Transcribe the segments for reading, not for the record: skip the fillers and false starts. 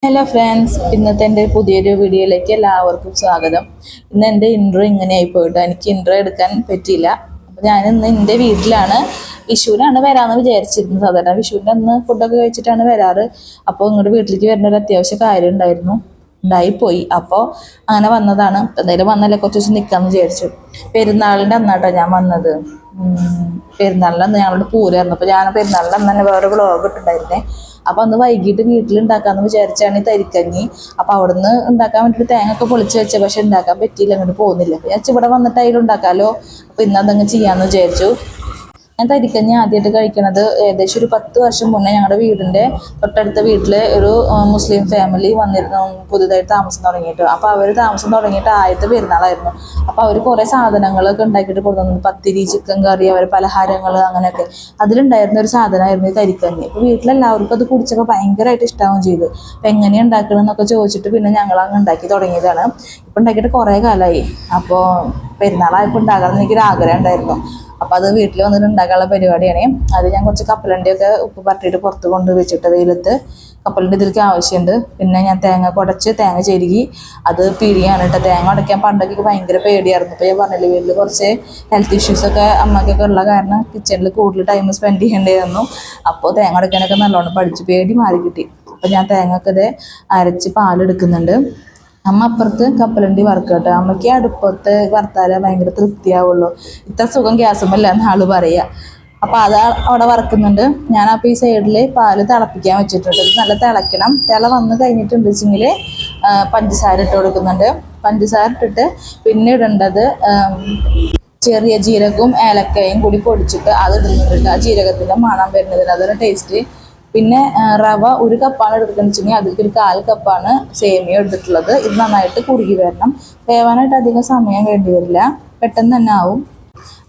Hello friends, ഇന്നത്തെ എൻ്റെ പുതിയൊരു വീഡിയോയിലേക്ക് എല്ലാവർക്കും സ്വാഗതം. ഇന്ന് എൻ്റെ ഇൻട്രോ ഇങ്ങനെയായി പോയിട്ട് എനിക്ക് ഇൻട്രോ എടുക്കാൻ പറ്റിയില്ല. അപ്പോൾ ഞാനിന്ന് എൻ്റെ വീട്ടിലാണ്. വിഷുവിനാണ് വരാമെന്ന് വിചാരിച്ചിരുന്നത്. സാധാരണ വിഷുവിൻ്റെ അന്ന് ഫുഡൊക്കെ കഴിച്ചിട്ടാണ് വരാറ്. അപ്പോൾ ഇങ്ങോട്ട് വീട്ടിലേക്ക് വരുന്ന ഒരു അത്യാവശ്യ കാര്യം ഉണ്ടായിപ്പോയി. അപ്പോൾ അങ്ങനെ വന്നതാണ്. എന്തായാലും വന്നല്ലേ കുറച്ച് ദിവസം നിൽക്കാമെന്ന് വിചാരിച്ചു. പെരുന്നാളിൻ്റെ അന്നാട്ടോ ഞാൻ വന്നത്. പെരുന്നാളിൻ്റെ അന്ന് ഞങ്ങളുടെ പൂരമായിരുന്നു. അപ്പോൾ ഞാൻ പെരുന്നാളിൻ്റെ അന്ന് തന്നെ വേറെ വ്ളോഗ് ഇട്ടുണ്ടായിരുന്നേ. അപ്പോൾ അന്ന് വൈകിട്ട് വീട്ടിലുണ്ടാക്കാമെന്ന് വിചാരിച്ചാണ് ഈ തരിക്കഞ്ഞി. അപ്പോൾ അവിടുന്ന് ഉണ്ടാക്കാൻ വേണ്ടിയിട്ട് തേങ്ങ ഒക്കെ പൊളിച്ച് വെച്ച, പക്ഷെ ഉണ്ടാക്കാൻ പറ്റിയില്ല, അങ്ങോട്ട് പോകുന്നില്ല. ഞാൻ ഇവിടെ വന്നിട്ട് അതിലുണ്ടാക്കാമല്ലോ. അപ്പോൾ ഇന്ന് അതങ്ങ് ചെയ്യാമെന്ന് വിചാരിച്ചു. ഞാൻ തരിക്കഞ്ഞി ആദ്യമായിട്ട് കഴിക്കണത് ഏകദേശം ഒരു 10 വർഷം മുന്നേ ഞങ്ങളുടെ വീടിൻ്റെ തൊട്ടടുത്ത വീട്ടിൽ ഒരു മുസ്ലിം ഫാമിലി വന്നിരുന്നു, പുതുതായിട്ട് താമസം തുടങ്ങിയിട്ട്. അപ്പോൾ അവർ താമസം തുടങ്ങിയിട്ട് ആദ്യത്തെ പെരുന്നാളായിരുന്നു. അപ്പോൾ അവർ കുറേ സാധനങ്ങളൊക്കെ ഉണ്ടാക്കിയിട്ട് കൊടുത്തു. പത്തിരി, ചിക്കൻ കറി, അവർ പലഹാരങ്ങൾ, അങ്ങനെയൊക്കെ അതിലുണ്ടായിരുന്ന ഒരു സാധനമായിരുന്നു ഈ തരിക്കഞ്ഞി. അപ്പോൾ വീട്ടിലെല്ലാവർക്കും അത് കുടിച്ചപ്പോൾ ഭയങ്കരമായിട്ട് ഇഷ്ടമാവുകയും ചെയ്തു. അപ്പോൾ എങ്ങനെയാണ് ഉണ്ടാക്കണമെന്നൊക്കെ ചോദിച്ചിട്ട് പിന്നെ ഞങ്ങൾ അങ്ങ് ഉണ്ടാക്കി തുടങ്ങിയതാണ്. ഇപ്പം ഉണ്ടാക്കിയിട്ട് കുറേ കാലമായി. അപ്പോൾ പെരുന്നാളായപ്പോൾ ഉണ്ടാകണമെന്ന് എനിക്കൊരു ആഗ്രഹം ഉണ്ടായിരുന്നു. അപ്പോൾ അത് വീട്ടിൽ വന്നിട്ട് ഉണ്ടാക്കാനുള്ള പരിപാടിയാണ്. അത് ഞാൻ കുറച്ച് കപ്പലണ്ടിയൊക്കെ ഉപ്പ് പരട്ടിയിട്ട് പുറത്ത് കൊണ്ട് വെച്ചിട്ട് വെയിലത്ത് കപ്പലണ്ടി ഇതിലേക്ക് ആവശ്യമുണ്ട്. പിന്നെ ഞാൻ തേങ്ങ കുടച്ച് തേങ്ങ ചെരുകി അത് പിഴിയാണ് കേട്ടോ. തേങ്ങ ഉടയ്ക്കാൻ പണ്ടൊക്കെ ഭയങ്കര പേടിയായിരുന്നു. ഇപ്പോൾ ഞാൻ പറഞ്ഞില്ലേ, വീട്ടിൽ കുറച്ച് ഹെൽത്ത് ഇഷ്യൂസൊക്കെ അമ്മക്കൊക്കെ ഉള്ള കാരണം കിച്ചണിൽ കൂടുതൽ ടൈം സ്പെൻഡ് ചെയ്യേണ്ടി വന്നു. അപ്പോൾ തേങ്ങ ഉടയ്ക്കാനൊക്കെ നല്ലോണം പഠിച്ചു, പേടി മാറി കിട്ടി. അപ്പോൾ ഞാൻ തേങ്ങയൊക്കെ ഇത് അരച്ച് പാലെടുക്കുന്നുണ്ട്. അമ്മ അപ്പുറത്ത് കപ്പലണ്ടി വറുക്കട്ടെ. അമ്മയ്ക്ക് അടുപ്പത്ത് വറുത്താലേ ഭയങ്കര തൃപ്തിയാവുള്ളൂ. ഇത്ര സുഖം ഗ്യാസുമല്ല എന്ന് ആള് പറയുക. അപ്പോൾ അത് അവിടെ വറുക്കുന്നുണ്ട്. ഞാനപ്പോൾ ഈ സൈഡിൽ പാല് തിളപ്പിക്കാൻ വെച്ചിട്ടുണ്ട്. നല്ല തിളയ്ക്കണം. തിള വന്ന് കഴിഞ്ഞിട്ടുണ്ട് വെച്ചെങ്കിൽ പഞ്ചസാര ഇട്ട് കൊടുക്കുന്നുണ്ട്. പഞ്ചസാര ഇട്ടിട്ട് പിന്നെ ഇടേണ്ടത് ചെറിയ ജീരകവും ഏലക്കയും കൂടി പൊടിച്ചിട്ട് അത് ഇടുന്നുണ്ട്. ആ ജീരകത്തിൻ്റെ മണം വരുന്നതിന് അതൊരു ടേസ്റ്റ്. പിന്നെ റവ 1 കപ്പാണ് എടുക്കുന്നത് വെച്ചെങ്കിൽ അതിലേക്ക് ഒരു 1/4 കപ്പാണ് സേമിയ എടുത്തിട്ടുള്ളത്. ഇത് നന്നായിട്ട് കുറുകി വരണം. വേവാനായിട്ട് അധികം സമയം വേണ്ടി വരില്ല, പെട്ടെന്ന് തന്നെ ആവും.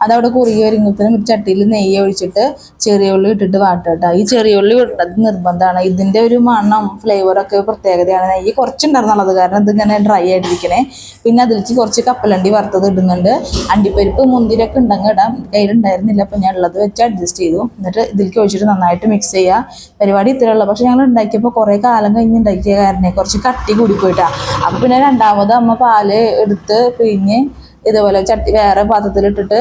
അതവിടെ കുറുകി വരുമ്പോഴത്തേനും ഒരു ചട്ടിയിൽ നെയ്യ് ഒഴിച്ചിട്ട് ചെറിയ ഉള്ളി ഇട്ടിട്ട് വാട്ടട്ടോ. ഈ ചെറിയ ഉള്ളി ഇട്ടത് നിർബന്ധമാണ്. ഇതിൻ്റെ ഒരു മണം ഫ്ലേവറൊക്കെ പ്രത്യേകതയാണ്. നെയ്യ് കുറച്ചുണ്ടായിരുന്നുള്ളത് കാരണം ഇതിങ്ങനെ ഡ്രൈ ആയിട്ടിരിക്കണേ. പിന്നെ അതിലേക്ക് കുറച്ച് കപ്പലണ്ടി വറുത്തത് ഇടുന്നുണ്ട്. അണ്ടിപ്പരിപ്പ് മുന്തിരിയൊക്കെ ഉണ്ടെങ്കിൽ ഇടാം. കയ്യിലുണ്ടായിരുന്നില്ല, അപ്പോൾ ഞാൻ ഉള്ളത് വെച്ച് അഡ്ജസ്റ്റ് ചെയ്തു. എന്നിട്ട് ഇതിലേക്ക് ഒഴിച്ചിട്ട് നന്നായിട്ട് മിക്സ് ചെയ്യുക. പരിപാടി ഇത്രയുള്ളൂ. പക്ഷേ ഞങ്ങൾ ഉണ്ടാക്കിയപ്പോൾ കുറേ കാലം കഴിഞ്ഞ് ഉണ്ടാക്കിയ കാരണം കുറച്ച് കട്ടി കൂടിപ്പോയിട്ടാണ്. അപ്പോൾ പിന്നെ രണ്ടാമത് അമ്മ പാല് എടുത്ത് പിഴിഞ്ഞ് ഇതുപോലെ ചട്ടി വേറെ പാത്രത്തിലിട്ടിട്ട്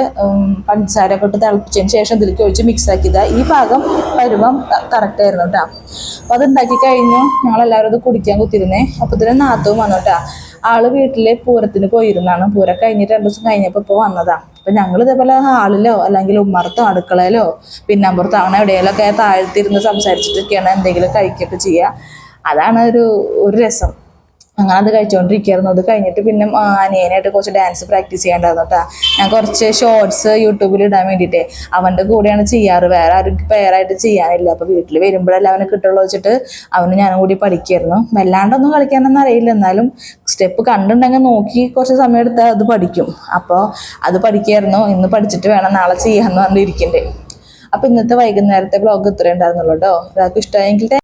പഞ്ചസാരയൊക്കെ ഇട്ട് തിളപ്പിച്ചതിന് ശേഷം ഇതിലേക്ക് ഒഴിച്ച് മിക്സ് ആക്കിയതാണ്. ഈ പാകം പരുവം കറക്റ്റായിരുന്നു കേട്ടോ. അപ്പോൾ അത് ഉണ്ടാക്കി കഴിഞ്ഞു. ഞങ്ങളെല്ലാവരും അത് കുടിക്കാൻ കുത്തിയിരുന്നേ. അപ്പോൾ ഇതിന് നാത്തവും വന്നു കേട്ടോ. ആള് വീട്ടിൽ പൂരത്തിന് പോയിരുന്നാണ്. പൂരം കഴിഞ്ഞിട്ട് 2 ദിവസം കഴിഞ്ഞപ്പോൾ ഇപ്പോൾ വന്നതാണ്. അപ്പം ഞങ്ങൾ ഇതേപോലെ ഹാളിലോ അല്ലെങ്കിൽ ഉമ്മറത്തോ അടുക്കളയിലോ പിന്നമ്പുറത്തോ അങ്ങനെ എവിടെയെങ്കിലൊക്കെ താഴ്ത്തിരുന്ന് സംസാരിച്ചിട്ടൊക്കെയാണ് എന്തെങ്കിലും കഴിക്കുകയൊക്കെ ചെയ്യുക. അതാണ് ഒരു രസം. അങ്ങനെ അത് കഴിച്ചുകൊണ്ടിരിക്കുകയായിരുന്നു. അത് കഴിഞ്ഞിട്ട് പിന്നെ അനിയനായിട്ട് കുറച്ച് ഡാൻസ് പ്രാക്ടീസ് ചെയ്യേണ്ടായിരുന്നു കേട്ടോ. ഞാൻ കുറച്ച് ഷോർട്സ് യൂട്യൂബിൽ ഇടാൻ വേണ്ടിയിട്ടേ അവൻ്റെ കൂടെയാണ് ചെയ്യാറ്. വേറെ ആരും പെയറായിട്ട് ചെയ്യാനില്ല. അപ്പോൾ വീട്ടിൽ വരുമ്പോഴല്ലേ അവനെ കിട്ടുള്ളൂ വെച്ചിട്ട് അവന് ഞാനും കൂടി പഠിക്കുമായിരുന്നു. വല്ലാണ്ടൊന്നും കളിക്കാനൊന്നും അറിയില്ല, എന്നാലും സ്റ്റെപ്പ് കണ്ടുണ്ടെങ്കിൽ നോക്കി കുറച്ച് സമയം എടുത്താൽ അത് പഠിക്കും. അപ്പോൾ അത് പഠിക്കുമായിരുന്നു. ഇന്ന് പഠിച്ചിട്ട് വേണം നാളെ ചെയ്യാമെന്ന് പറഞ്ഞിരിക്കണ്ടേ. അപ്പോൾ ഇന്നത്തെ വൈകുന്നേരത്തെ വ്ളോഗ് ഇത്രയും ഉണ്ടായിരുന്നുള്ളൂ കേട്ടോ. ഒരാൾക്ക് ഇഷ്ടമായെങ്കിൽ